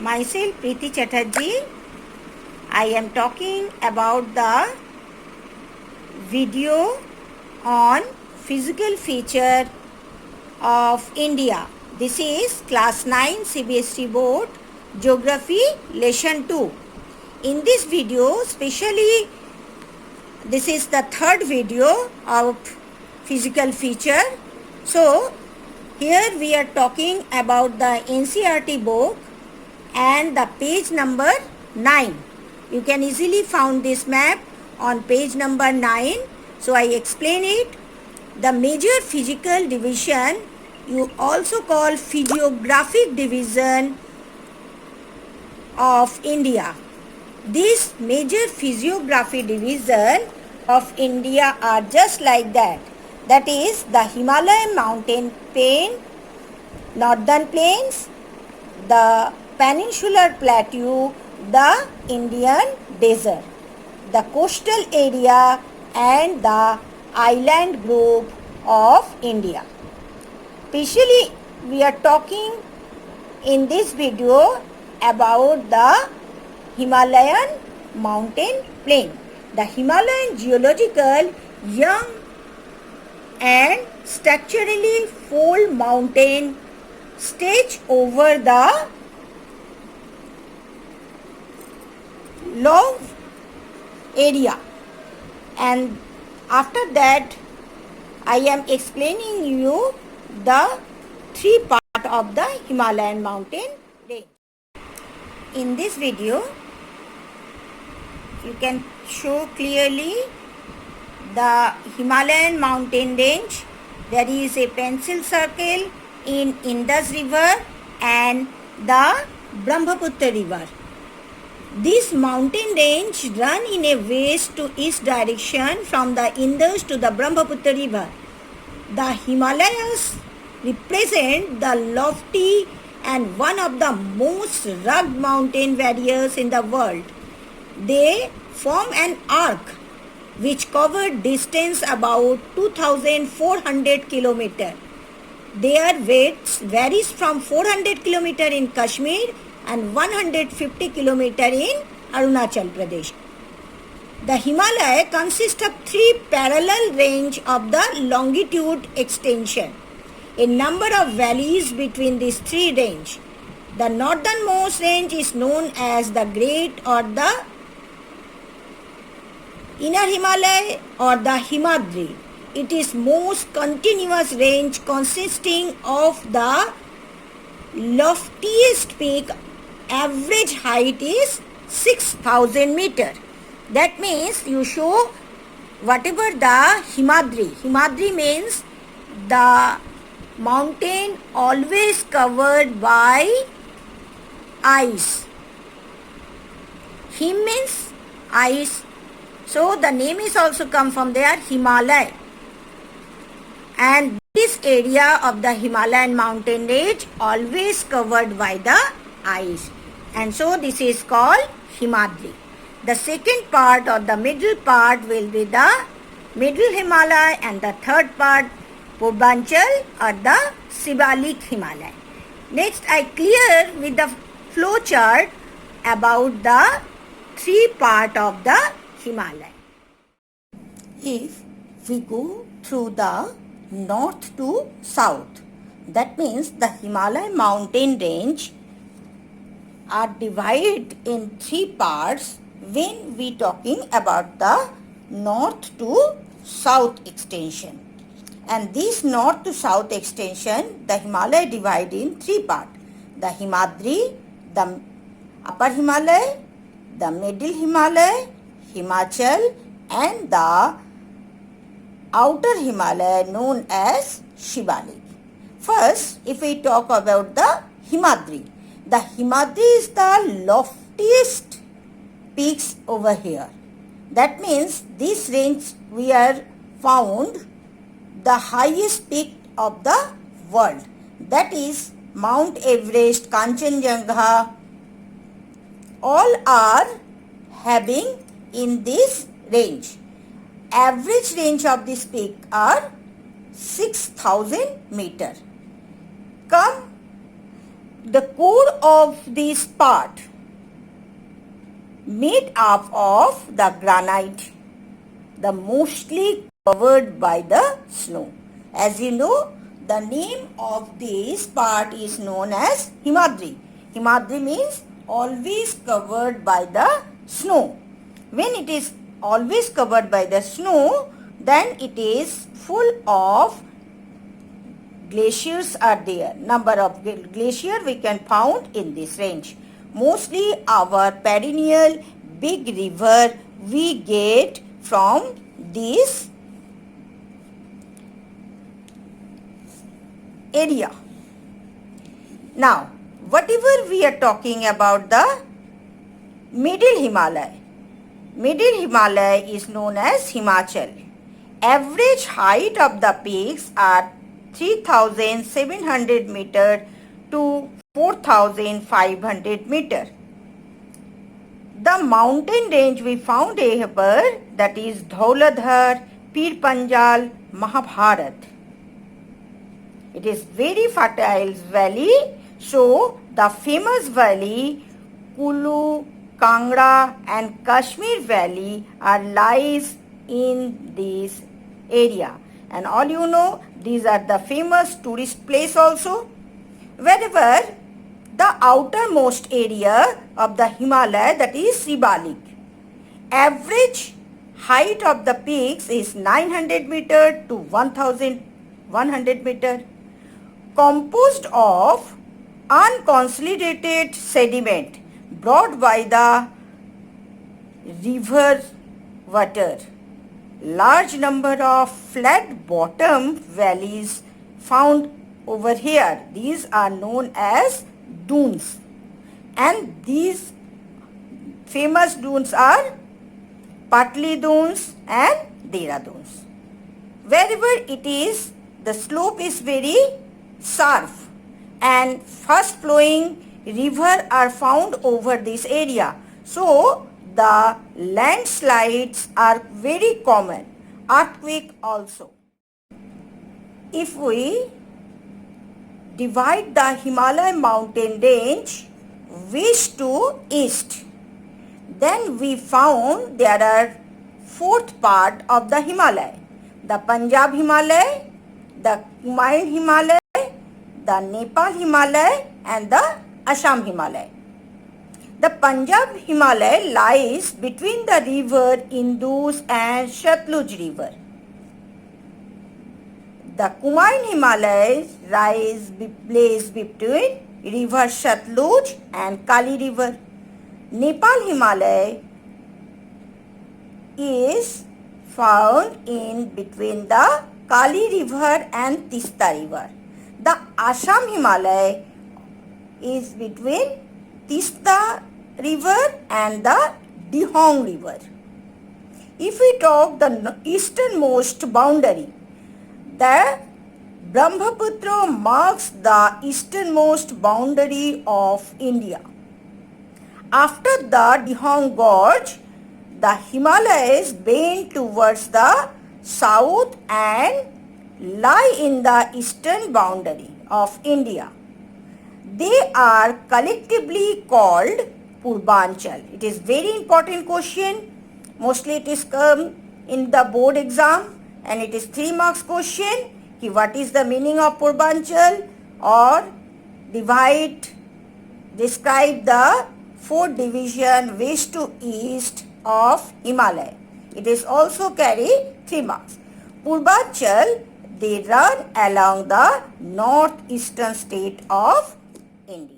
Myself Preeti Chatterjee. I am talking about the video on physical feature of India. This is class 9 CBSE board geography lesson 2. In this video, especially this is the third video of physical feature. So here we are talking about the NCERT book and the page number 9. You can easily find this map on page number 9. So I explain it. The major physical division you also call physiographic division of India. These major physiographic division of India are just like that. That is the Himalayan mountain chain, northern plains, the peninsular plateau, the Indian desert, the coastal area and the island group of India. Especially we are talking in this video about the Himalayan mountain plain. The Himalayan geological young and structurally fold mountain stretch over the long area, and after that I am explaining you the three part of the Himalayan mountain range. In this video you can show clearly the Himalayan mountain range. There is a pencil circle in Indus river and the Brahmaputra river. This mountain range run in a west to east direction from the Indus to the Brahmaputra river. The Himalayas represent the lofty and one of the most rugged mountain barriers in the world. They form an arc which covered distance about 2,400 kilometers. Their weight varies from 400 kilometers in Kashmir and 150 kilometers in Arunachal Pradesh. The Himalaya consists of three parallel ranges of the longitude extension. A number of valleys between these three ranges. The northernmost range is known as the Great or the Inner Himalaya or the Himadri. It is most continuous range consisting of the loftiest peak. Average height is 6,000 meters. That means you show whatever the Himadri. Himadri means the mountain always covered by ice. Him means ice. So the name is also come from there, Himalaya. And this area of the Himalayan mountain range always covered by the ice. And so this is called Himadri. The second part or the middle part will be the middle Himalaya, and the third part Purbanchal or the Shivalik Himalaya. Next I clear with the flow chart about the three part of the Himalaya. If we go through the north to south, that means the Himalayan mountain range are divided in three parts when we talking about the north to south extension. And this north to south extension, the Himalaya divide in three parts. The Himadri, the upper Himalaya, the middle Himalaya, Himachal, and the outer Himalaya known as Shivalik. First, if we talk about the Himadri is the loftiest peaks over here. That means this range we are found the highest peak of the world. That is Mount Everest, Kanchenjunga, all are having in this range. Average range of this peak are 6,000 meters. Come the core of this part made up of the granite, the mostly covered by the snow. As you know, the name of this part is known as Himadri. Himadri means always covered by the snow. When it is always covered by the snow, then it is full of glaciers are there. Number of glacier we can found in this range. Mostly our perennial big river we get from this area. Now, whatever we are talking about the middle Himalaya. Middle Himalaya is known as Himachal. Average height of the peaks are 3,700 meter to 4,500 meter. The mountain range we found here, that is Dhauladhar, Pir Panjal, Mahabharat. It is very fertile valley. So the famous valley Kulu, Kangra and Kashmir valley are lies in this area. And all you know, these are the famous tourist place also. Wherever the outermost area of the Himalaya, that is Sibalik. Average height of the peaks is 900 meter to 1,100 meter. Composed of unconsolidated sediment brought by the river water. Large number of flat bottom valleys found over here. These are known as dunes, and these famous dunes are Patli dunes and Dera dunes. Wherever it is, the slope is very sharp and fast flowing river are found over this area. So the landslides are very common, earthquake also. If we divide the Himalayan mountain range west to east, then we found there are fourth part of the Himalaya. The Punjab Himalaya, the Kumail Himalaya, the Nepal Himalaya and the Assam Himalaya. The Punjab Himalaya lies between the river Indus and Satluj river. The Kumail Himalayas lays between river Satluj and Kali river. Nepal Himalaya is found in between the Kali river and Tista river. The Assam Himalaya is between Tista river and the Dihong river. If we talk the easternmost boundary, the Brahmaputra marks the easternmost boundary of India. After the Dihong Gorge, the Himalayas bend towards the south and lie in the eastern boundary of India. They are collectively called Purbanchal. It is very important question. Mostly it is come in the board exam and it is 3 marks question. What is the meaning of Purbanchal? Or describe the 4th division west to east of Himalaya. It is also carry 3 marks. Purbanchal, they run along the northeastern state of India.